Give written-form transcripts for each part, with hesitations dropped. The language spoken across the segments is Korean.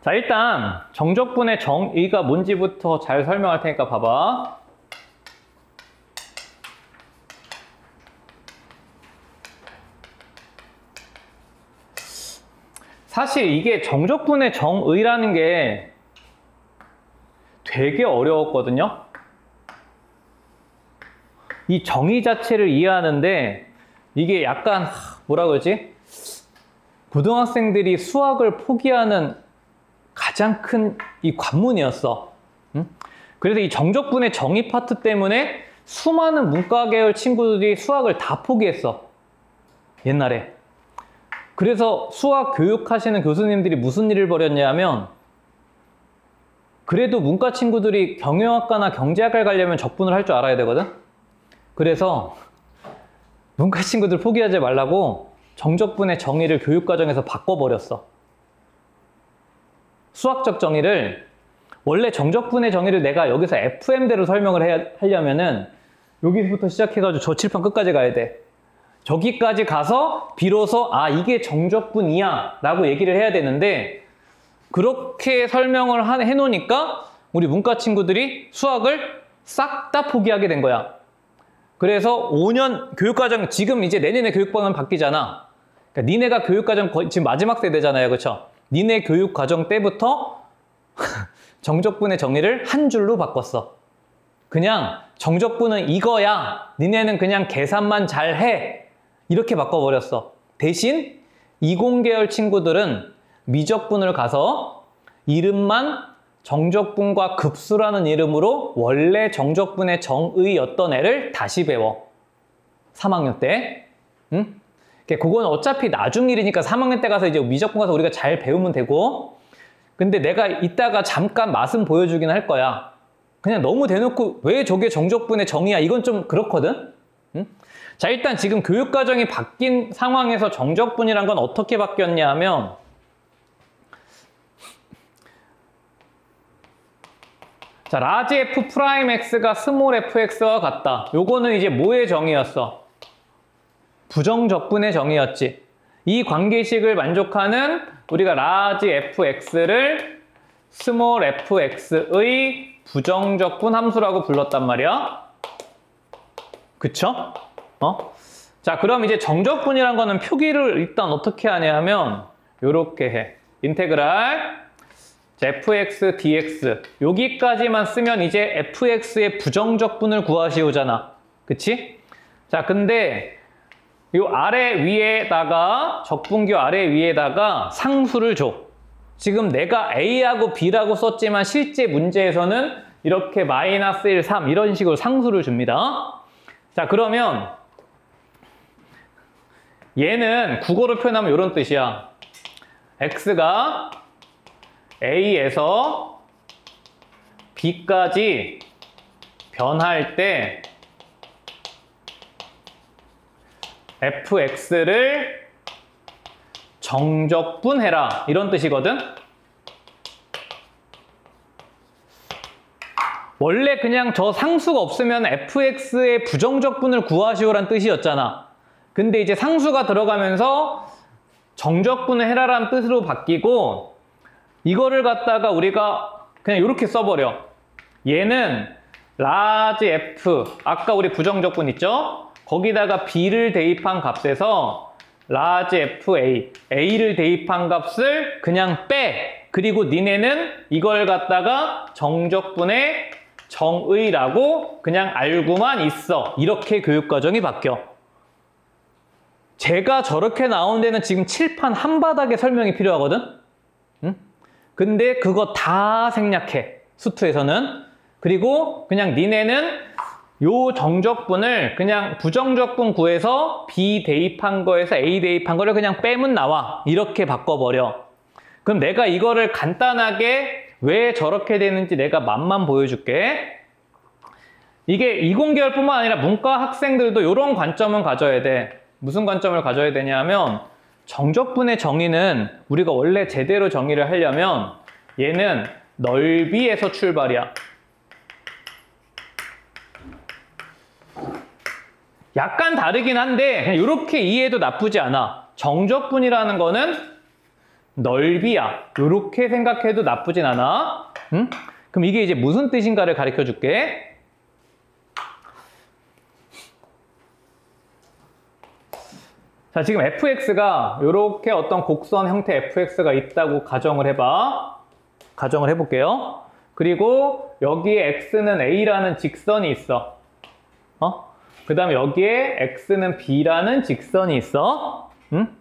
자, 일단 정적분의 정의가 뭔지부터 잘 설명할 테니까 봐봐. 사실 이게 정적분의 정의라는 게 되게 어려웠거든요. 이 정의 자체를 이해하는데 이게 약간 뭐라 그러지? 고등학생들이 수학을 포기하는 가장 큰 이 관문이었어. 응? 그래서 이 정적분의 정의 파트 때문에 수많은 문과 계열 친구들이 수학을 다 포기했어. 옛날에. 그래서 수학 교육하시는 교수님들이 무슨 일을 벌였냐면 그래도 문과 친구들이 경영학과나 경제학과를 가려면 적분을 할 줄 알아야 되거든. 그래서 문과 친구들 포기하지 말라고 정적분의 정의를 교육과정에서 바꿔버렸어. 수학적 정의를 원래 정적분의 정의를 내가 여기서 FM대로 설명을 하려면은 여기부터 시작해가지고 저 칠판 끝까지 가야 돼. 저기까지 가서 비로소 아 이게 정적분이야 라고 얘기를 해야 되는데 그렇게 설명을 해놓으니까 우리 문과 친구들이 수학을 싹 다 포기하게 된 거야. 그래서 5년 교육과정 지금 이제 내년에 교육과정 바뀌잖아. 그러니까 니네가 교육과정 지금 마지막 세대잖아요. 그렇죠? 니네 교육과정 때부터 정적분의 정의를 한 줄로 바꿨어. 그냥 정적분은 이거야. 니네는 그냥 계산만 잘해. 이렇게 바꿔버렸어. 대신 이공계열 친구들은 미적분을 가서 이름만 정적분과 급수라는 이름으로 원래 정적분의 정의였던 애를 다시 배워. 3학년 때. 응? 그건 어차피 나중 일이니까 3학년 때 가서 이제 미적분 가서 우리가 잘 배우면 되고 근데 내가 이따가 잠깐 맛은 보여주긴 할 거야. 그냥 너무 대놓고 왜 저게 정적분의 정의야? 이건 좀 그렇거든? 응? 자, 일단 지금 교육과정이 바뀐 상황에서 정적분이란 건 어떻게 바뀌었냐 하면 자, 라지 F 프라임 X가 스몰 FX와 같다. 요거는 이제 뭐의 정의였어? 부정적분의 정의였지. 이 관계식을 만족하는 우리가 라지 fx를 스몰 fx의 부정적분 함수라고 불렀단 말이야. 그쵸? 자, 그럼 이제 정적분이란 거는 표기를 일단 어떻게 하냐 하면 요렇게 해. 인테그랄 fx dx 여기까지만 쓰면 이제 fx의 부정적분을 구하시오잖아. 그치? 자, 근데 요 아래 위에다가 적분교 아래 위에다가 상수를 줘. 지금 내가 A하고 B라고 썼지만 실제 문제에서는 이렇게 마이너스 1, 3 이런 식으로 상수를 줍니다. 자, 그러면 얘는 국어로 표현하면 이런 뜻이야. X가 A에서 B까지 변할 때 fx를 정적분해라 이런 뜻이거든. 원래 그냥 저 상수가 없으면 fx의 부정적분을 구하시오란 뜻이었잖아. 근데 이제 상수가 들어가면서 정적분을 해라라는 뜻으로 바뀌고 이거를 갖다가 우리가 그냥 이렇게 써버려. 얘는 라지 f 아까 우리 부정적분 있죠? 거기다가 b를 대입한 값에서 라지 fa, a를 대입한 값을 그냥 빼. 그리고 니네는 이걸 갖다가 정적분의 정의라고 그냥 알고만 있어. 이렇게 교육과정이 바뀌어. 제가 저렇게 나온 데는 지금 칠판 한바닥에 설명이 필요하거든? 응? 근데 그거 다 생략해. 수투에서는. 그리고 그냥 니네는 요 정적분을 그냥 부정적분 구해서 B 대입한 거에서 A 대입한 거를 그냥 빼면 나와. 이렇게 바꿔버려. 그럼 내가 이거를 간단하게 왜 저렇게 되는지 내가 맛만 보여줄게. 이게 이공계열뿐만 아니라 문과 학생들도 이런 관점은 가져야 돼. 무슨 관점을 가져야 되냐면 정적분의 정의는 우리가 원래 제대로 정의를 하려면 얘는 넓이에서 출발이야. 약간 다르긴 한데 그냥 이렇게 이해해도 나쁘지 않아. 정적분이라는 거는 넓이야. 이렇게 생각해도 나쁘진 않아. 응? 그럼 이게 이제 무슨 뜻인가를 가르쳐 줄게. 자, 지금 fx가 이렇게 어떤 곡선 형태 fx가 있다고 가정을 해봐. 가정을 해볼게요. 그리고 여기에 x는 a라는 직선이 있어. 그 다음에 여기에 x는 b라는 직선이 있어. 응?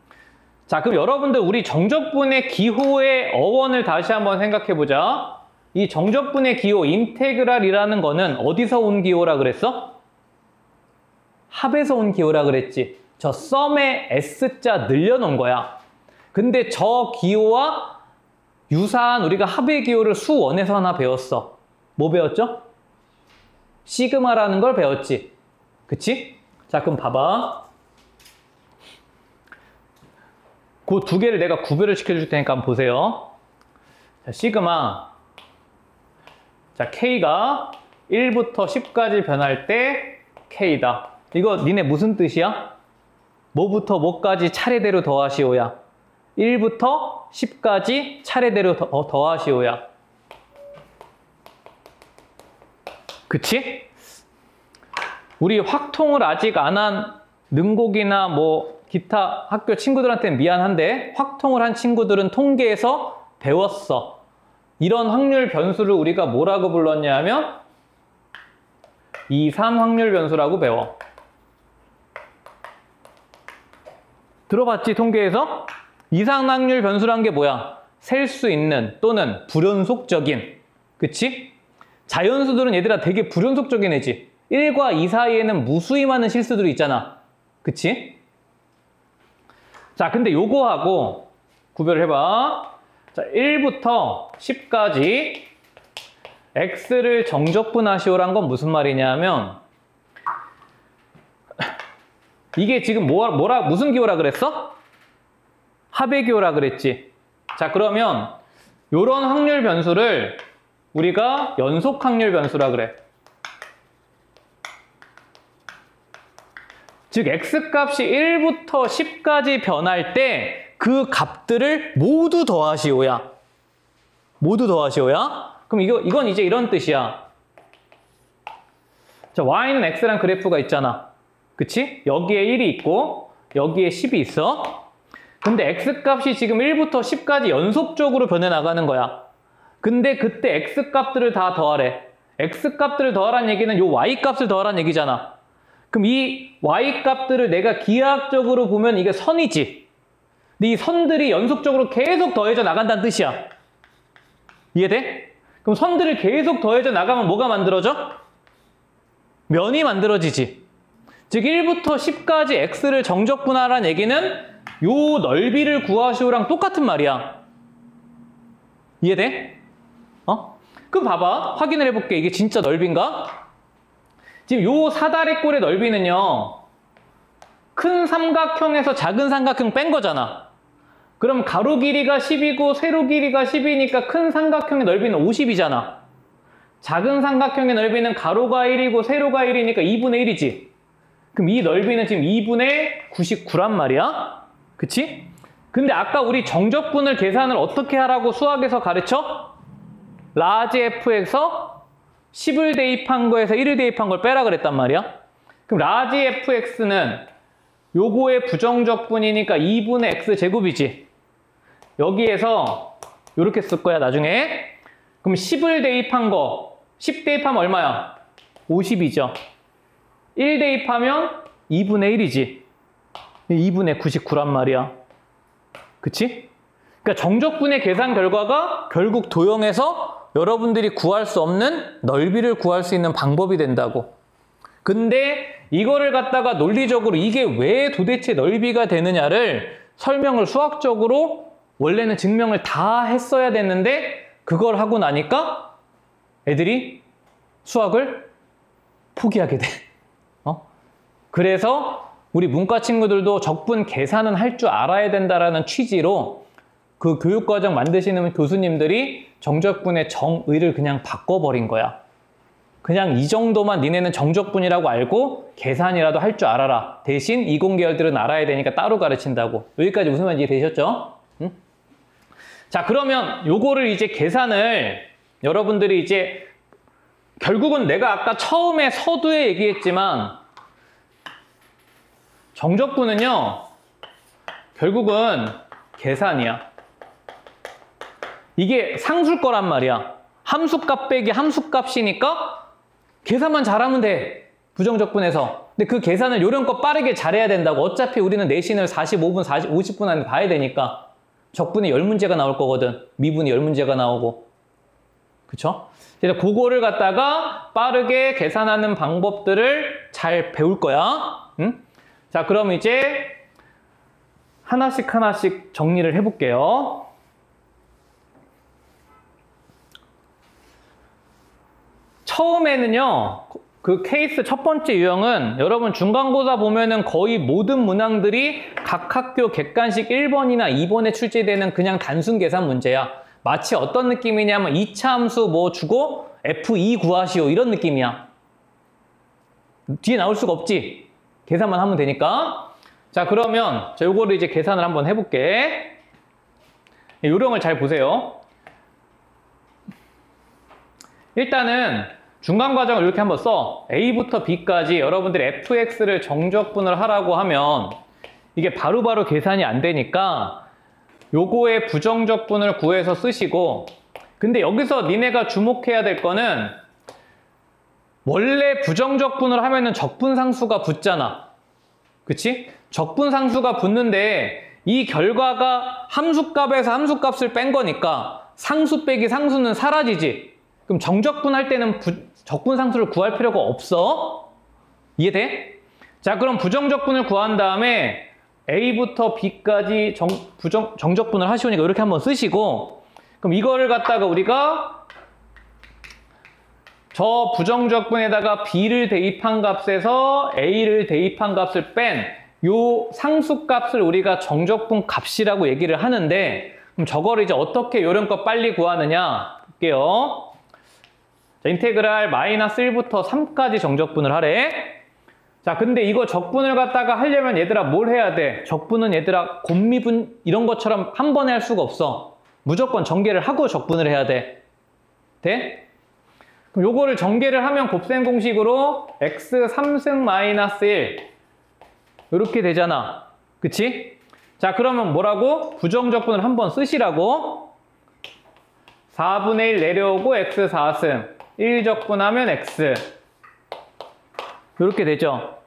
자, 그럼 여러분들 우리 정적분의 기호의 어원을 다시 한번 생각해보자. 이 정적분의 기호, 인테그랄이라는 거는 어디서 온 기호라 그랬어? 합에서 온 기호라 그랬지. 저 썸에 S자 늘려놓은 거야. 근데 저 기호와 유사한 우리가 합의 기호를 수원에서 하나 배웠어. 뭐 배웠죠? 시그마라는 걸 배웠지. 그치? 자, 그럼 봐봐. 그 두 개를 내가 구별을 시켜줄 테니까 한번 보세요. 자, 시그마. 자, K가 1부터 10까지 변할 때 K다. 이거 니네 무슨 뜻이야? 뭐부터 뭐까지 차례대로 더하시오야. 1부터 10까지 차례대로 더하시오야. 그치? 우리 확통을 아직 안 한 능곡이나 뭐 기타 학교 친구들한테는 미안한데 확통을 한 친구들은 통계에서 배웠어. 이런 확률 변수를 우리가 뭐라고 불렀냐 하면 이산 확률 변수라고 배워. 들어봤지, 통계에서? 이상 확률 변수란 게 뭐야? 셀 수 있는 또는 불연속적인. 그치? 자연수들은 얘들아 되게 불연속적인 애지. 1과 2 사이에는 무수히 많은 실수들이 있잖아. 그치? 자, 근데 요거하고 구별해봐. 자, 1부터 10까지 x를 정적분하시오란 건 무슨 말이냐면 이게 지금 무슨 기호라 그랬어? 합의 기호라 그랬지. 자, 그러면 요런 확률 변수를 우리가 연속 확률 변수라 그래. 즉 x값이 1부터 10까지 변할 때 그 값들을 모두 더하시오야. 모두 더하시오야. 그럼 이건 이제 이런 뜻이야. 자, y는 x란 그래프가 있잖아. 그치? 여기에 1이 있고 여기에 10이 있어. 근데 x값이 지금 1부터 10까지 연속적으로 변해 나가는 거야. 근데 그때 x값들을 다 더하래. x값들을 더하란 얘기는 요 y값을 더하란 얘기잖아. 그럼 이 y값들을 내가 기하학적으로 보면 이게 선이지. 근데 이 선들이 연속적으로 계속 더해져 나간다는 뜻이야. 이해돼? 그럼 선들을 계속 더해져 나가면 뭐가 만들어져? 면이 만들어지지. 즉 1부터 10까지 x를 정적분하라는 얘기는 요 넓이를 구하시오랑 똑같은 말이야. 이해돼? 그럼 봐봐. 확인을 해볼게. 이게 진짜 넓이인가? 지금 요 사다리꼴의 넓이는요. 큰 삼각형에서 작은 삼각형 뺀 거잖아. 그럼 가로 길이가 10이고 세로 길이가 10이니까 큰 삼각형의 넓이는 50이잖아. 작은 삼각형의 넓이는 가로가 1이고 세로가 1이니까 2분의 1이지. 그럼 이 넓이는 지금 2분의 99란 말이야. 그치? 근데 아까 우리 정적분을 계산을 어떻게 하라고 수학에서 가르쳐? 라지 f에서 10을 대입한 거에서 1을 대입한 걸 빼라 그랬단 말이야. 그럼 라지 fx는 요거의 부정적분이니까 2분의 x제곱이지. 여기에서 이렇게 쓸 거야 나중에. 그럼 10을 대입한 거 10 대입하면 얼마야? 50이죠. 1 대입하면 2분의 1이지. 2분의 99란 말이야. 그치? 그러니까 정적분의 계산 결과가 결국 도형에서 여러분들이 구할 수 없는 넓이를 구할 수 있는 방법이 된다고. 근데 이거를 갖다가 논리적으로 이게 왜 도대체 넓이가 되느냐를 설명을 수학적으로 원래는 증명을 다 했어야 됐는데 그걸 하고 나니까 애들이 수학을 포기하게 돼. 그래서 우리 문과 친구들도 적분 계산은 할 줄 알아야 된다라는 취지로 그 교육과정 만드시는 교수님들이 정적분의 정의를 그냥 바꿔버린 거야. 그냥 이 정도만 니네는 정적분이라고 알고 계산이라도 할 줄 알아라. 대신 이공계열들은 알아야 되니까 따로 가르친다고. 여기까지 무슨 말인지 되셨죠? 응? 자, 그러면 요거를 이제 계산을 여러분들이 이제 결국은 내가 아까 처음에 서두에 얘기했지만 정적분은요, 결국은 계산이야. 이게 상수일 거란 말이야. 함수값 빼기 함수값이니까 계산만 잘하면 돼. 부정적분에서. 근데 그 계산을 요령껏 빠르게 잘해야 된다고. 어차피 우리는 내신을 45분, 50분 안에 봐야 되니까. 적분이 10문제가 나올 거거든. 미분이 10문제가 나오고. 그쵸? 그래서 그거를 갖다가 빠르게 계산하는 방법들을 잘 배울 거야. 응? 자, 그럼 이제 하나씩 하나씩 정리를 해볼게요. 처음에는요, 그 케이스 첫 번째 유형은 여러분 중간고사 보면은 거의 모든 문항들이 각 학교 객관식 1번이나 2번에 출제되는 그냥 단순 계산 문제야. 마치 어떤 느낌이냐면 2차 함수 뭐 주고 F2 구하시오 이런 느낌이야. 뒤에 나올 수가 없지. 계산만 하면 되니까. 자, 그러면 자, 요거를 이제 계산을 한번 해볼게. 요령을 잘 보세요. 일단은 중간 과정을 이렇게 한번 써. A부터 B까지 여러분들이 fx를 정적분을 하라고 하면 이게 바로바로 계산이 안 되니까 요거의 부정적분을 구해서 쓰시고, 근데 여기서 니네가 주목해야 될 거는 원래 부정적분을 하면은 적분상수가 붙잖아. 그치? 적분상수가 붙는데 이 결과가 함수값에서 함수값을 뺀 거니까 상수 빼기 상수는 사라지지. 그럼 정적분 할 때는 적분상수를 구할 필요가 없어. 이해돼? 자, 그럼 부정적분을 구한 다음에 A부터 B까지 정적분을 하시오니까 이렇게 한번 쓰시고, 그럼 이거를 갖다가 우리가 저 부정적분에다가 B를 대입한 값에서 A를 대입한 값을 뺀 요 상수값을 우리가 정적분 값이라고 얘기를 하는데, 그럼 저거를 이제 어떻게 요령껏 빨리 구하느냐 볼게요. 자, 인테그랄 마이너스 1부터 3까지 정적분을 하래. 자, 근데 이거 적분을 갖다가 하려면 얘들아 뭘 해야 돼? 적분은 얘들아 곱미분 이런 것처럼 한 번에 할 수가 없어. 무조건 전개를 하고 적분을 해야 돼. 돼? 그럼 요거를 전개를 하면 곱셈 공식으로 x 3승 마이너스 1 이렇게 되잖아. 그치? 자, 그러면 뭐라고? 부정적분을 한번 쓰시라고. 4분의 1 내려오고 x 4승 1 적분하면 x 이렇게 되죠.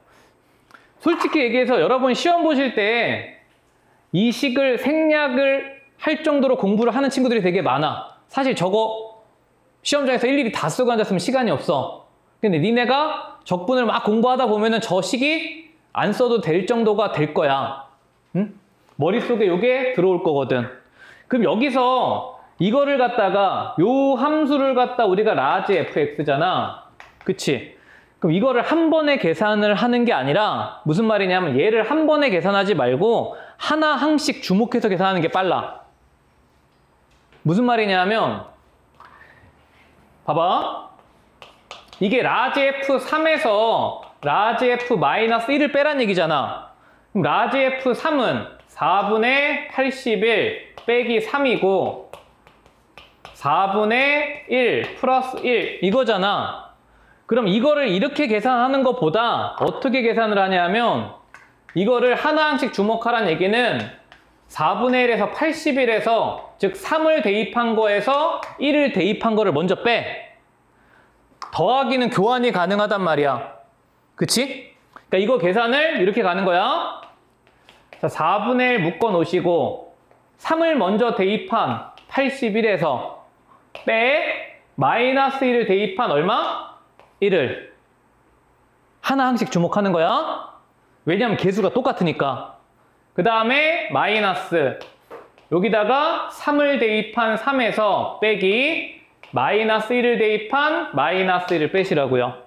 솔직히 얘기해서 여러분 시험 보실 때 이 식을 생략을 할 정도로 공부를 하는 친구들이 되게 많아. 사실 저거 시험장에서 일일이 다 쓰고 앉았으면 시간이 없어. 근데 니네가 적분을 막 공부하다 보면은 저 식이 안 써도 될 정도가 될 거야. 응? 머릿속에 요게 들어올 거거든. 그럼 여기서 이거를 갖다가 요 함수를 갖다 우리가 라지 fx잖아. 그치? 그럼 이거를 한 번에 계산을 하는 게 아니라 무슨 말이냐면 얘를 한 번에 계산하지 말고 하나 항씩 주목해서 계산하는 게 빨라. 무슨 말이냐면 봐봐. 이게 라지 f3에서 라지 f-1을 빼란 얘기잖아. 그럼 라지 f3은 4분의 81 빼기 3이고 4분의 1 플러스 1 이거잖아. 그럼 이거를 이렇게 계산하는 것보다 어떻게 계산을 하냐면 이거를 하나씩 주목하라는 얘기는 4분의 1에서 81에서 즉 3을 대입한 거에서 1을 대입한 거를 먼저 빼. 더하기는 교환이 가능하단 말이야. 그치? 그러니까 이거 계산을 이렇게 가는 거야. 자, 4분의 1 묶어 놓으시고 3을 먼저 대입한 81에서 빼 마이너스 1을 대입한 얼마? 1을 하나 항씩 주목하는 거야. 왜냐면 개수가 똑같으니까. 그 다음에 마이너스 여기다가 3을 대입한 3에서 빼기 마이너스 1을 대입한 마이너스 1을 빼시라고요.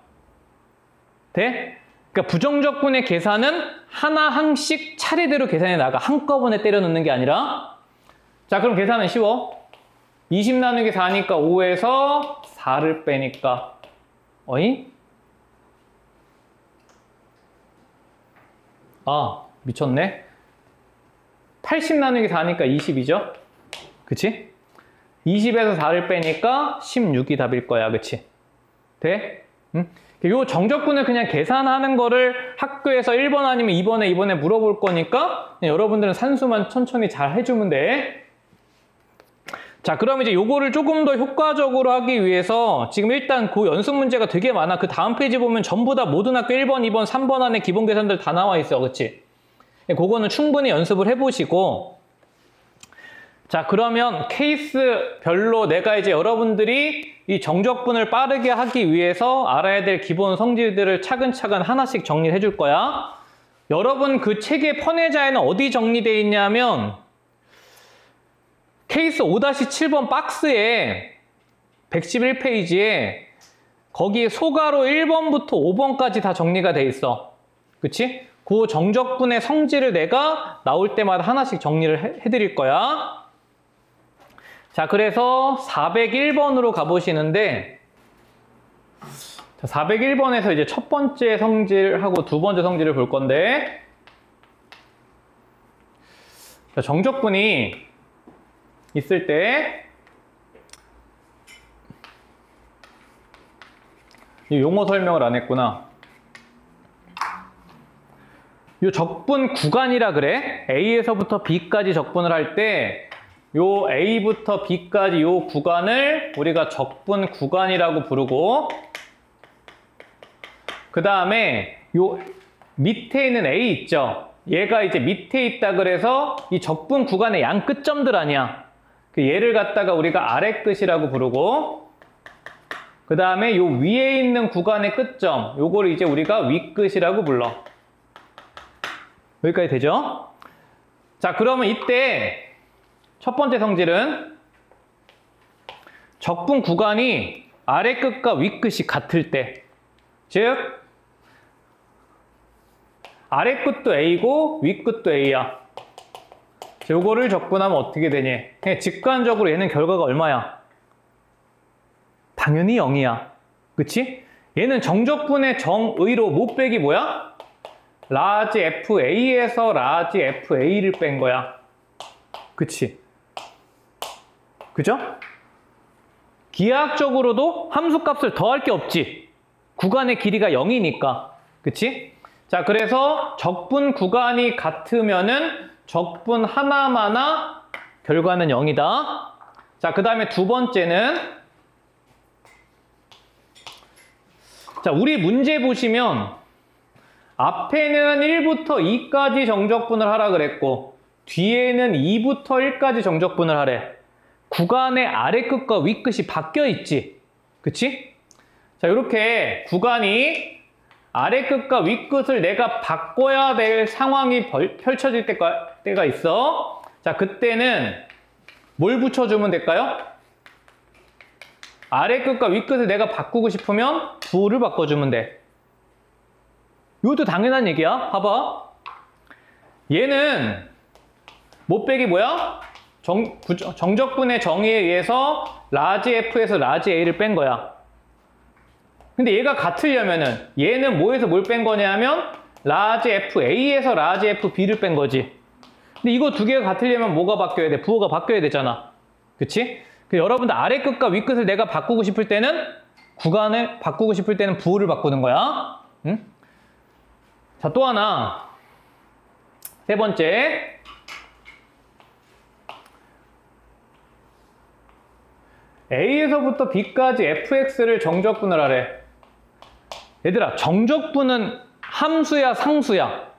돼? 그러니까 부정적분의 계산은 하나 항씩 차례대로 계산해 나가. 한꺼번에 때려 넣는 게 아니라. 자, 그럼 계산은 쉬워. 20 나누기 4니까 5에서 4를 빼니까 어이? 아, 미쳤네. 80 나누기 4니까 20이죠? 그치? 20에서 4를 빼니까 16이 답일 거야. 그치? 돼? 응? 요 정적분을 그냥 계산하는 거를 학교에서 1번 아니면 2번에 물어볼 거니까 여러분들은 산수만 천천히 잘 해주면 돼. 자, 그럼 이제 요거를 조금 더 효과적으로 하기 위해서 지금 일단 그 연습 문제가 되게 많아. 그 다음 페이지 보면 전부 다 모든 학교 1번, 2번, 3번 안에 기본 계산들 다 나와 있어. 그치? 그거는 충분히 연습을 해보시고, 자, 그러면 케이스별로 내가 이제 여러분들이 이 정적분을 빠르게 하기 위해서 알아야 될 기본 성질들을 차근차근 하나씩 정리를 해줄 거야. 여러분 그 책의 펀해자에는 어디 정리되어 있냐면 케이스 5-7번 박스에 111페이지에 거기 소가로 1번부터 5번까지 다 정리가 돼 있어. 그치? 그 정적분의 성질을 내가 나올 때마다 하나씩 정리를 해드릴 거야. 자, 그래서 401번으로 가보시는데, 자, 401번에서 이제 첫 번째 성질하고 두 번째 성질을 볼 건데, 자, 정적분이 있을 때, 이 용어 설명을 안 했구나. 이 적분 구간이라 그래. A에서부터 B까지 적분을 할 때, 요 A부터 B까지 요 구간을 우리가 적분 구간이라고 부르고, 그 다음에 요 밑에 있는 A 있죠? 얘가 이제 밑에 있다 그래서 이 적분 구간의 양 끝점들 아니야. 그 얘를 갖다가 우리가 아래 끝이라고 부르고, 그 다음에 요 위에 있는 구간의 끝점, 요거를 이제 우리가 윗끝이라고 불러. 여기까지 되죠? 자, 그러면 이때 첫 번째 성질은 적분 구간이 아래 끝과 윗 끝이 같을 때, 즉 아래 끝도 A고 윗 끝도 A야. 요거를 적분하면 어떻게 되니? 그냥 직관적으로 얘는 결과가 얼마야? 당연히 0이야. 그치? 얘는 정적분의 정의로 못 빼기 뭐야? 라지 FA에서 라지 FA를 뺀 거야. 그치? 그죠? 기하학적으로도 함수값을 더할 게 없지. 구간의 길이가 0이니까. 그치? 자, 그래서 적분 구간이 같으면은 적분 하나마나 결과는 0이다. 자, 그 다음에 두 번째는, 자, 우리 문제 보시면 앞에는 1부터 2까지 정적분을 하라 그랬고 뒤에는 2부터 1까지 정적분을 하래. 구간의 아래 끝과 윗 끝이 바뀌어 있지. 그치? 자, 이렇게 구간이 아래 끝과 윗 끝을 내가 바꿔야 될 상황이 펼쳐질 때가 있어. 자, 그때는 뭘 붙여주면 될까요? 아래 끝과 윗 끝을 내가 바꾸고 싶으면 부호를 바꿔주면 돼. 이것도 당연한 얘기야. 봐봐. 얘는 못 빼기 뭐야? 정적분의 정의에 의해서 라지 F에서 라지 A를 뺀 거야. 근데 얘가 같으려면은 얘는 뭐에서 뭘 뺀 거냐면 라지 FA에서 라지 FB를 뺀 거지. 근데 이거 두 개가 같으려면 뭐가 바뀌어야 돼? 부호가 바뀌어야 되잖아. 그치? 여러분들 아래 끝과 윗 끝을 내가 바꾸고 싶을 때는 구간을 바꾸고 싶을 때는 부호를 바꾸는 거야. 응? 자, 또 하나. 세 번째. A에서부터 B까지 fx를 정적분을 하래. 얘들아, 정적분은 함수야, 상수야?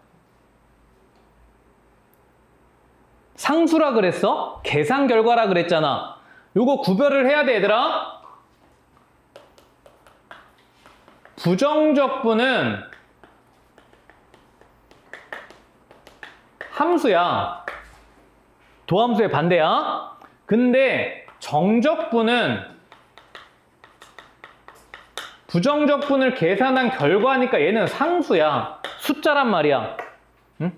상수라 그랬어? 계산 결과라 그랬잖아. 요거 구별을 해야 돼, 얘들아. 부정적분은 함수야. 도함수의 반대야. 근데 정적분은 부정적분을 계산한 결과니까 얘는 상수야. 숫자란 말이야. 응?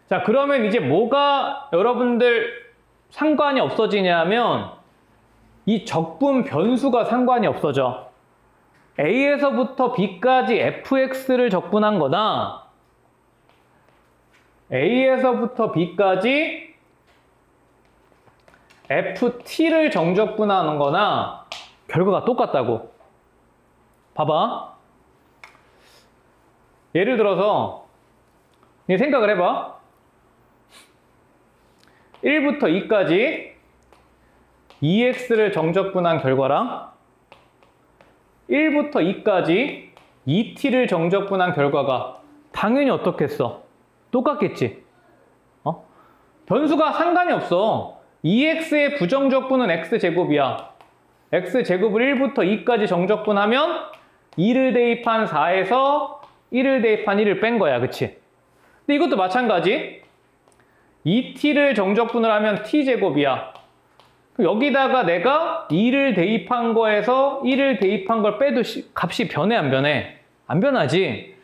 자, 그러면 이제 뭐가 여러분들 상관이 없어지냐면 이 적분 변수가 상관이 없어져. A에서부터 B까지 fx를 적분한 거나 A에서부터 B까지 ft를 정적분하는 거나 결과가 똑같다고. 봐봐. 예를 들어서 생각을 해봐. 1부터 2까지 2x를 정적분한 결과랑 1부터 2까지 2t를 정적분한 결과가 당연히 어떻겠어? 똑같겠지? 변수가 상관이 없어. 2x의 부정적분은 x제곱이야. x제곱을 1부터 2까지 정적분하면 2를 대입한 4에서 1을 대입한 1을 뺀 거야. 그치? 근데 이것도 마찬가지. 2t를 정적분을 하면 t제곱이야. 여기다가 내가 2를 대입한 거에서 1을 대입한 걸 빼도 값이 변해, 안 변해? 안 변하지.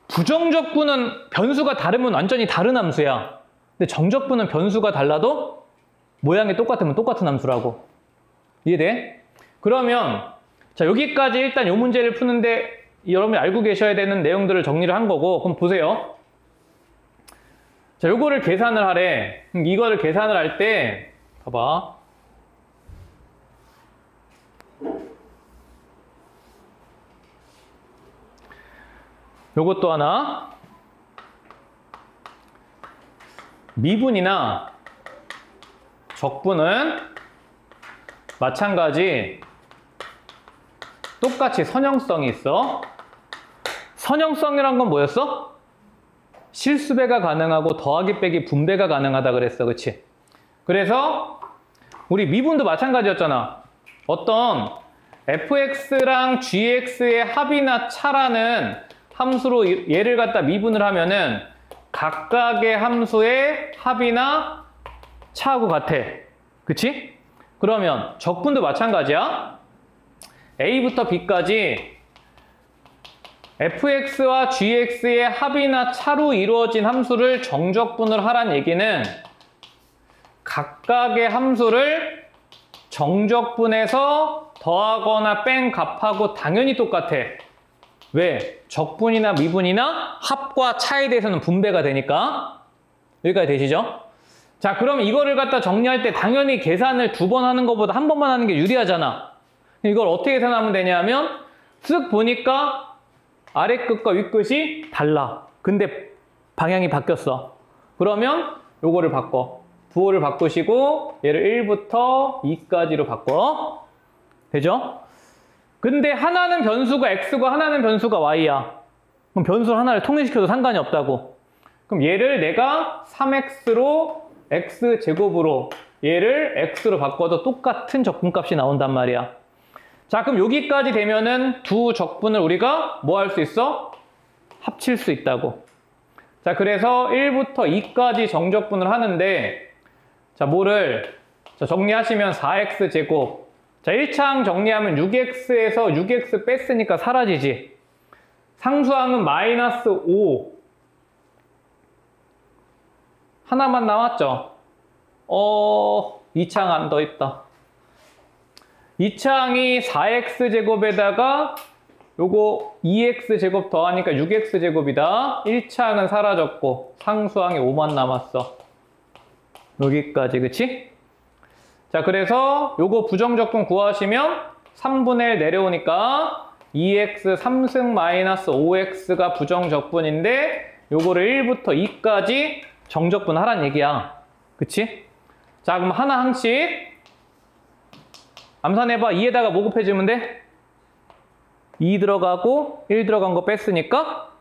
부정적분은 변수가 다르면 완전히 다른 함수야. 근데 정적분은 변수가 달라도 모양이 똑같으면 똑같은 함수라고. 이해돼? 그러면 자, 여기까지 일단 이 문제를 푸는데 여러분이 알고 계셔야 되는 내용들을 정리를 한 거고, 그럼 보세요. 자, 요거를 계산을 하래. 이거를 계산을 할 때 봐봐. 요것도 하나. 미분이나 적분은 마찬가지 똑같이 선형성이 있어. 선형성이란 건 뭐였어? 실수배가 가능하고 더하기 빼기 분배가 가능하다 그랬어. 그치? 그래서 우리 미분도 마찬가지였잖아. 어떤 fx랑 gx의 합이나 차라는 함수로 얘를 갖다 미분을 하면은 각각의 함수의 합이나 차하고 같아. 그치? 그러면 적분도 마찬가지야. a부터 b까지 fx와 gx의 합이나 차로 이루어진 함수를 정적분을 하란 얘기는 각각의 함수를 정적분해서 더하거나 뺀 값하고 당연히 똑같아. 왜? 적분이나 미분이나 합과 차에 대해서는 분배가 되니까. 여기까지 되시죠? 자, 그럼 이거를 갖다 정리할 때 당연히 계산을 2번 하는 것보다 한 번만 하는 게 유리하잖아. 이걸 어떻게 계산하면 되냐면 쓱 보니까 아래 끝과 윗 끝이 달라. 근데 방향이 바뀌었어. 그러면 요거를 바꿔. 부호를 바꾸시고 얘를 1부터 2까지로 바꿔. 되죠? 근데 하나는 변수가 x고 하나는 변수가 y야. 그럼 변수 하나를 통일시켜도 상관이 없다고. 그럼 얘를 내가 3x로 x제곱으로 얘를 x로 바꿔도 똑같은 적분값이 나온단 말이야. 자, 그럼 여기까지 되면은 두 적분을 우리가 뭐 할 수 있어? 합칠 수 있다고. 자, 그래서 1부터 2까지 정적분을 하는데 자, 뭐를 자, 정리하시면 4x제곱. 자, 1차항 정리하면 6x에서 6x 뺐으니까 사라지지. 상수항은 마이너스 5. 하나만 남았죠? 2차항 안 더있다. 2차항이 4x제곱에다가 요거 2x제곱 더하니까 6x제곱이다. 1차항은 사라졌고 상수항이 5만 남았어. 여기까지, 그치? 자, 그래서 요거 부정적분 구하시면 3분의 1 내려오니까 2x 3승 마이너스 5x가 부정적분인데 요거를 1부터 2까지 정적분 하란 얘기야. 그치? 자, 그럼 하나 항씩 암산해봐. 2에다가 뭐 곱해주면 돼? 2 들어가고 1 들어간 거 뺐으니까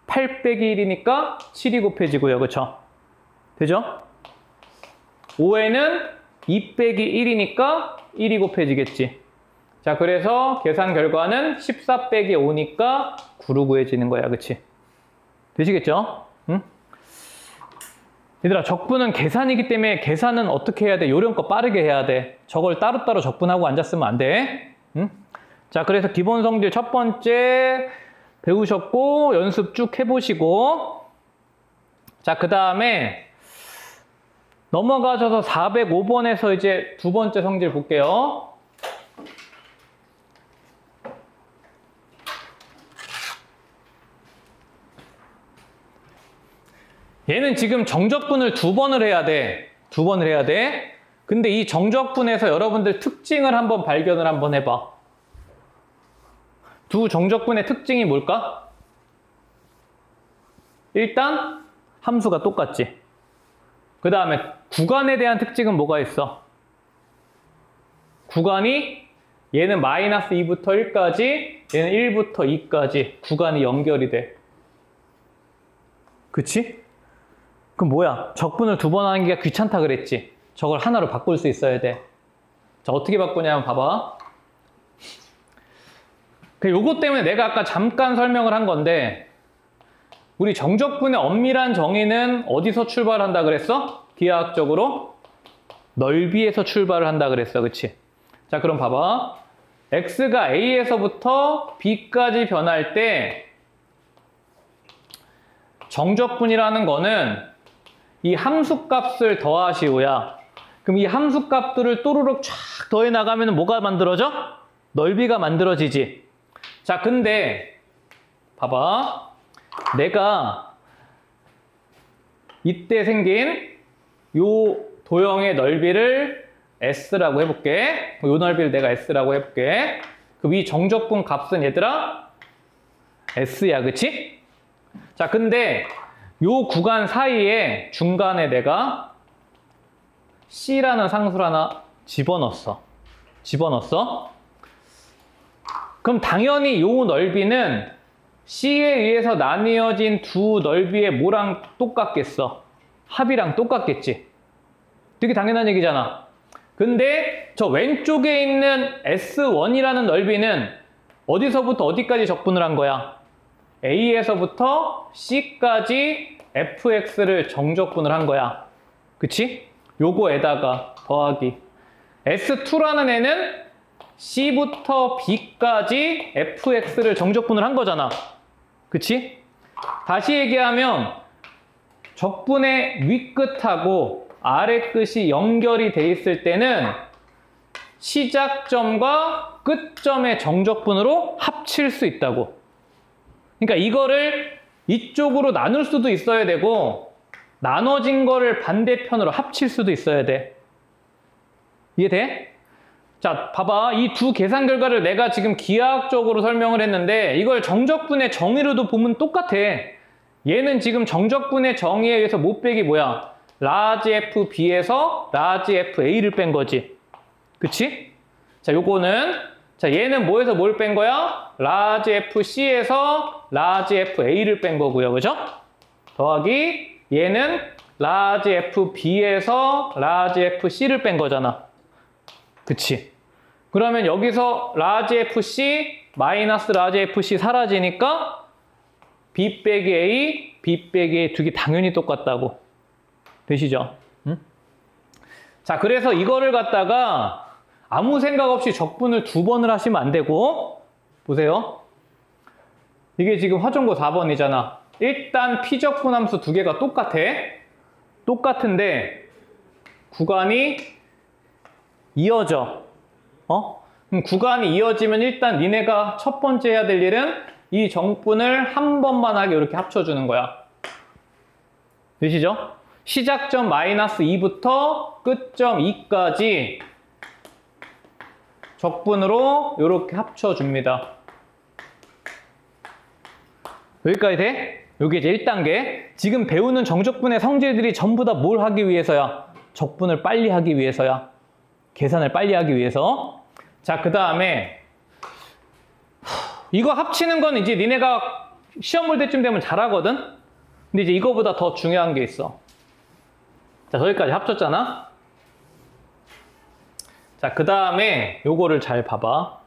8 빼기 1이니까 7이 곱해지고요. 그쵸? 되죠? 5에는 2 빼기 1이니까 1이 곱해지겠지. 자, 그래서 계산 결과는 14 빼기 5니까 9로 구해지는 거야. 그치? 되시겠죠? 응? 얘들아, 적분은 계산이기 때문에 계산은 어떻게 해야 돼? 요령껏 빠르게 해야 돼. 저걸 따로따로 적분하고 앉았으면 안 돼. 응? 자, 그래서 기본 성질 첫 번째 배우셨고 연습 쭉 해보시고 자, 그 다음에 넘어가셔서 405번에서 이제 두 번째 성질 볼게요. 얘는 지금 정적분을 2번을 해야 돼. 2번을 해야 돼. 근데 이 정적분에서 여러분들 특징을 한번 발견을 한번 해봐. 두 정적분의 특징이 뭘까? 일단 함수가 똑같지. 그 다음에 구간에 대한 특징은 뭐가 있어? 구간이 얘는 마이너스 2부터 1까지, 얘는 1부터 2까지 구간이 연결이 돼. 그치? 그럼 뭐야? 적분을 두 번 하는 게 귀찮다 그랬지? 저걸 하나로 바꿀 수 있어야 돼. 자, 어떻게 바꾸냐면 봐봐. 요거 때문에 내가 아까 잠깐 설명을 한 건데, 우리 정적분의 엄밀한 정의는 어디서 출발한다 그랬어? 기하학적으로 넓이에서 출발을 한다 그랬어. 그치? 자, 그럼 봐봐. x가 a에서부터 b까지 변할 때 정적분이라는 거는 이 함수값을 더하시오야. 그럼 이 함수값들을 또르륵 쫙 더해 나가면 뭐가 만들어져? 넓이가 만들어지지. 자, 근데 봐봐. 내가 이때 생긴 요 도형의 넓이를 S라고 해볼게. 요 넓이를 내가 S라고 해볼게. 그럼 이 정적분 값은 얘들아 S야, 그치? 자, 근데 요 구간 사이에 중간에 내가 C라는 상수를 하나 집어넣었어. 그럼 당연히 요 넓이는 C에 의해서 나뉘어진 두 넓이의 뭐랑 똑같겠어? 합이랑 똑같겠지. 되게 당연한 얘기잖아. 근데 저 왼쪽에 있는 S1이라는 넓이는 어디서부터 어디까지 적분을 한 거야? A에서부터 C까지 fx를 정적분을 한 거야. 그치? 요거에다가 더하기. S2라는 애는 C부터 B까지 fx를 정적분을 한 거잖아. 그치? 다시 얘기하면 적분의 윗끝하고 아래끝이 연결이 돼 있을 때는 시작점과 끝점의 정적분으로 합칠 수 있다고. 그러니까 이거를 이쪽으로 나눌 수도 있어야 되고 나눠진 거를 반대편으로 합칠 수도 있어야 돼. 이해돼? 자, 봐봐. 이 두 계산 결과를 내가 지금 기하학적으로 설명을 했는데 이걸 정적분의 정의로도 보면 똑같아. 얘는 지금 정적분의 정의에 의해서 못 빼기 뭐야? 라지 FB에서 라지 FA를 뺀 거지. 그치? 자, 요거는 자, 얘는 뭐에서 뭘 뺀 거야? 라지 FC에서 라지 FA를 뺀 거고요. 그죠? 더하기 얘는 라지 FB에서 라지 FC를 뺀 거잖아. 그치? 그러면 여기서 라지 FC 마이너스 라지 FC 사라지니까 B 빼기 A, B 빼기 A 두 개 당연히 똑같다고. 되시죠? 응? 자, 그래서 이거를 갖다가 아무 생각 없이 적분을 두 번을 하시면 안 되고, 보세요. 이게 지금 화종고 4번이잖아. 일단 피적분 함수 두 개가 똑같아. 똑같은데 구간이 이어져. 그럼 구간이 이어지면 일단 니네가 첫 번째 해야 될 일은 이 정분을 한 번만 하게 이렇게 합쳐주는 거야. 되시죠? 시작점 마이너스 2부터 끝점 2까지 적분으로 이렇게 합쳐줍니다. 여기까지 돼? 여기 이제 1단계. 지금 배우는 정적분의 성질들이 전부 다 뭘 하기 위해서야? 적분을 빨리 하기 위해서야. 계산을 빨리 하기 위해서. 자, 그 다음에 이거 합치는 건 이제 니네가 시험 볼 때쯤 되면 잘하거든? 근데 이제 이거보다 더 중요한 게 있어. 자, 저기까지 합쳤잖아? 자, 그 다음에 요거를 잘 봐봐.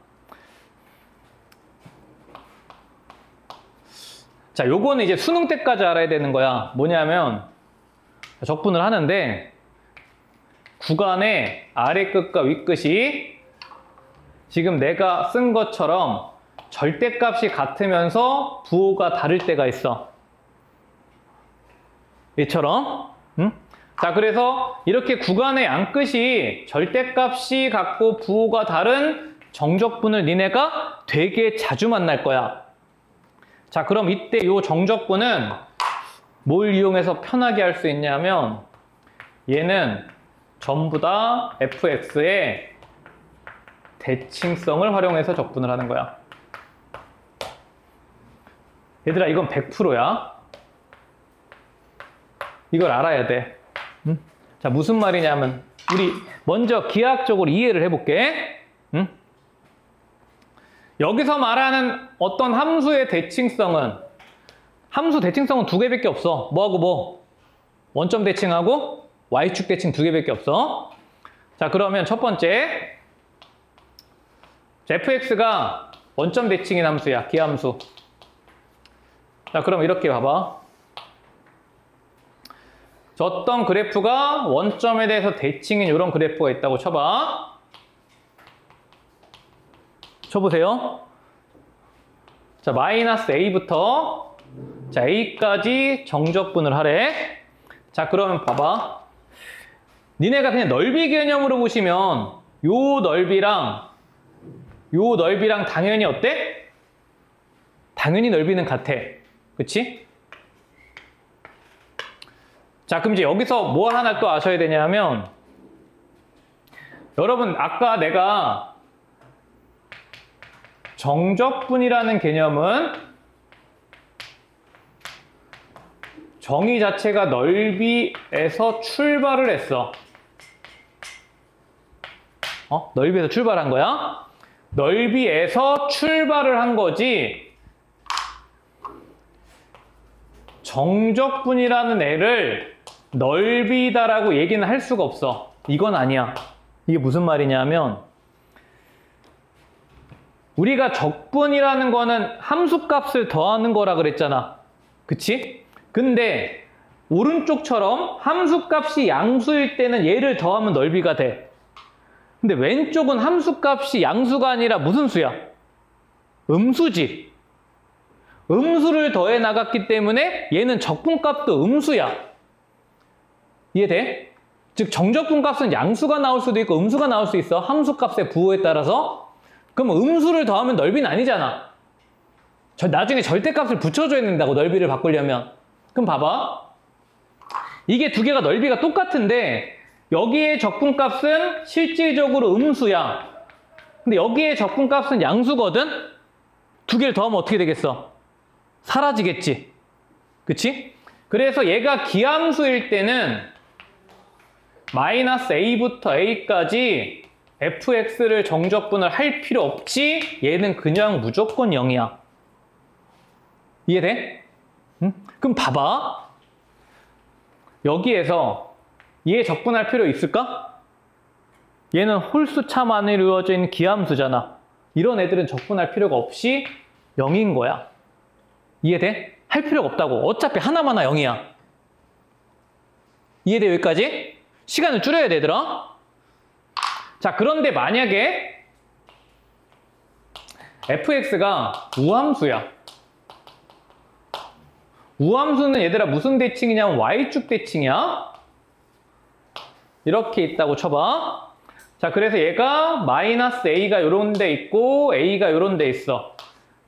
자, 요거는 이제 수능 때까지 알아야 되는 거야. 뭐냐면 적분을 하는데 구간의 아래끝과 윗끝이 지금 내가 쓴 것처럼 절대값이 같으면서 부호가 다를 때가 있어. 얘처럼. 응? 자, 그래서 이렇게 구간의 양끝이 절대값이 같고 부호가 다른 정적분을 니네가 되게 자주 만날 거야. 자, 그럼 이때 이 정적분은 뭘 이용해서 편하게 할 수 있냐면 얘는 전부 다 fx의 대칭성을 활용해서 적분을 하는 거야. 얘들아, 이건 100%야. 이걸 알아야 돼. 응? 자, 무슨 말이냐면 우리 먼저 기하학적으로 이해를 해볼게. 응? 여기서 말하는 어떤 함수의 대칭성은 함수 대칭성은 두 개밖에 없어. 뭐하고 뭐? 원점 대칭하고 y축 대칭 두 개밖에 없어. 자, 그러면 첫 번째 fx가 원점 대칭인 함수야. 기하함수. 자, 그럼 이렇게 봐봐. 저 어떤 그래프가 원점에 대해서 대칭인 이런 그래프가 있다고 쳐봐. 쳐보세요. 자, 마이너스 a부터 자, a까지 정적분을 하래. 자, 그러면 봐봐. 니네가 그냥 넓이 개념으로 보시면 요 넓이랑 당연히 어때? 당연히 넓이는 같아. 그치? 자, 그럼 이제 여기서 뭐 하나 또 아셔야 되냐면 여러분, 아까 내가 정적분이라는 개념은 정의 자체가 넓이에서 출발을 했어. 넓이에서 출발한 거야? 넓이에서 출발을 한 거지. 정적분이라는 애를 넓이다라고 얘기는 할 수가 없어. 이건 아니야. 이게 무슨 말이냐면 우리가 적분이라는 거는 함수값을 더하는 거라 그랬잖아. 그치? 근데 오른쪽처럼 함수값이 양수일 때는 얘를 더하면 넓이가 돼. 근데 왼쪽은 함수값이 양수가 아니라 무슨 수야? 음수지. 음수를 더해 나갔기 때문에 얘는 적분값도 음수야. 이해돼? 즉 정적분값은 양수가 나올 수도 있고 음수가 나올 수 있어. 함수값의 부호에 따라서. 그럼 음수를 더하면 넓이는 아니잖아. 나중에 절대값을 붙여줘야 된다고, 넓이를 바꾸려면. 그럼 봐봐. 이게 두 개가 넓이가 똑같은데 여기에 적분값은 실질적으로 음수야. 근데 여기에 적분값은 양수거든? 두 개를 더하면 어떻게 되겠어? 사라지겠지. 그치? 그래서 얘가 기함수일 때는 마이너스 a부터 a까지 fx를 정적분을 할 필요 없지, 얘는 그냥 무조건 0이야. 이해돼? 응? 그럼 봐봐. 여기에서 얘 적분할 필요 있을까? 얘는 홀수차만으로 이루어져 있는 기함수잖아. 이런 애들은 적분할 필요가 없이 0인 거야. 이해돼? 할 필요가 없다고. 어차피 하나마나 0이야. 이해돼, 여기까지? 시간을 줄여야 되더라. 자, 그런데 만약에 fx가 우함수야. 우함수는 얘들아 무슨 대칭이냐면 y축 대칭이야. 이렇게 있다고 쳐봐. 자, 그래서 얘가 마이너스 a가 요런 데 있고 a가 요런 데 있어.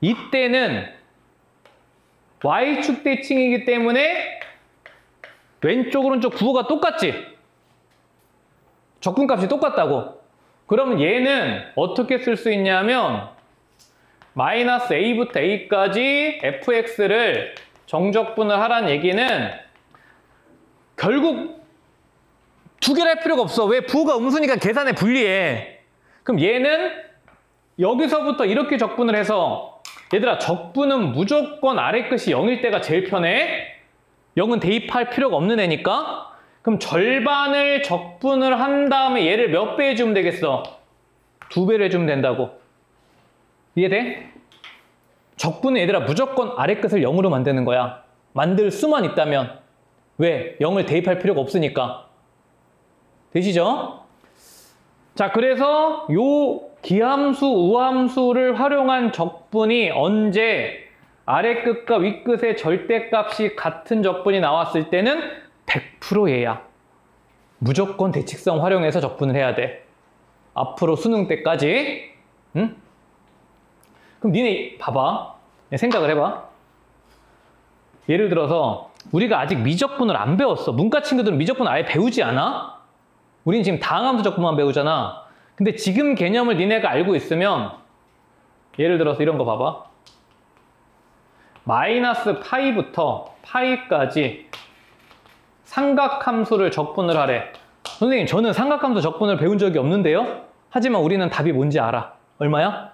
이때는 y축 대칭이기 때문에 왼쪽 오른쪽 부호가 똑같지? 적분값이 똑같다고. 그러면 얘는 어떻게 쓸 수 있냐면 마이너스 a부터 a까지 fx를 정적분을 하라는 얘기는 결국 두 개를 할 필요가 없어. 왜? 부호가 음수니까 계산에 불리해. 그럼 얘는 여기서부터 이렇게 적분을 해서, 얘들아 적분은 무조건 아래 끝이 0일 때가 제일 편해. 0은 대입할 필요가 없는 애니까. 그럼 절반을 적분을 한 다음에 얘를 몇 배 해주면 되겠어? 2배를 해주면 된다고. 이해돼? 적분은 얘들아 무조건 아래 끝을 0으로 만드는 거야. 만들 수만 있다면. 왜? 0을 대입할 필요가 없으니까. 되시죠? 자, 그래서 요 기함수, 우함수를 활용한 적분이 언제 아래 끝과 위 끝의 절대값이 같은 적분이 나왔을 때는 100% 얘야. 무조건 대칭성 활용해서 적분을 해야 돼. 앞으로 수능 때까지. 응? 그럼 니네 봐봐. 생각을 해봐. 예를 들어서 우리가 아직 미적분을 안 배웠어. 문과 친구들은 미적분 아예 배우지 않아? 우린 지금 다항함수 적분만 배우잖아. 근데 지금 개념을 니네가 알고 있으면 예를 들어서 이런 거 봐봐. 마이너스 파이부터 파이까지 삼각함수를 적분을 하래. 선생님, 저는 삼각함수 적분을 배운 적이 없는데요? 하지만 우리는 답이 뭔지 알아. 얼마야?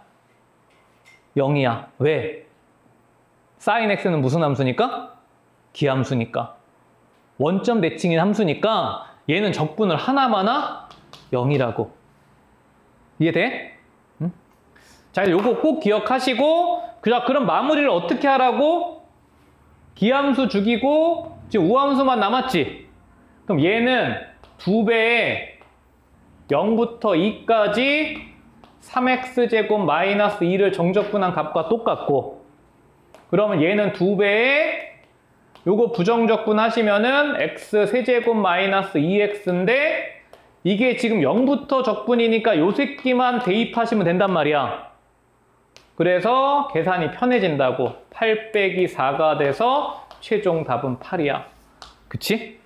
0이야. 왜? sin x는 무슨 함수니까? 기함수니까. 원점 대칭인 함수니까 얘는 적분을 하나마나 0이라고. 이해돼? 응? 자, 요거 꼭 기억하시고, 그럼 마무리를 어떻게 하라고? 기함수 죽이고 지금 우함수만 남았지? 그럼 얘는 2배에 0부터 2까지 3x제곱 마이너스 2를 정적분한 값과 똑같고, 그러면 얘는 2배에 요거 부정적분 하시면은 x 세제곱 마이너스 2x인데 이게 지금 0부터 적분이니까 요 새끼만 대입하시면 된단 말이야. 그래서 계산이 편해진다고. 8 빼기 4가 돼서 최종 답은 8이야. 그치?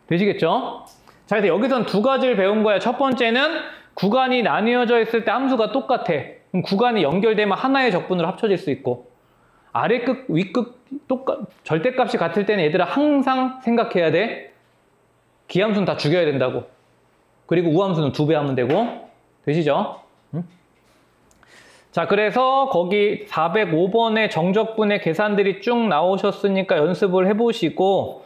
되시겠죠? 자, 그래서 여기선 두 가지를 배운 거야. 첫 번째는 구간이 나뉘어져 있을 때 함수가 똑같아. 그럼 구간이 연결되면 하나의 적분으로 합쳐질 수 있고, 아래끝, 위끝 절대값이 같을 때는 얘들아 항상 생각해야 돼. 기함수는 다 죽여야 된다고. 그리고 우함수는 2배 하면 되고. 되시죠? 응? 자, 그래서 거기 405번의 정적분의 계산들이 쭉 나오셨으니까 연습을 해보시고,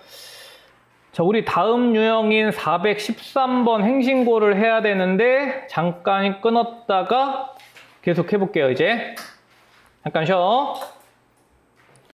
자, 우리 다음 유형인 413번 행신고를 해야 되는데 잠깐 끊었다가 계속 해볼게요. 이제 잠깐 쉬어.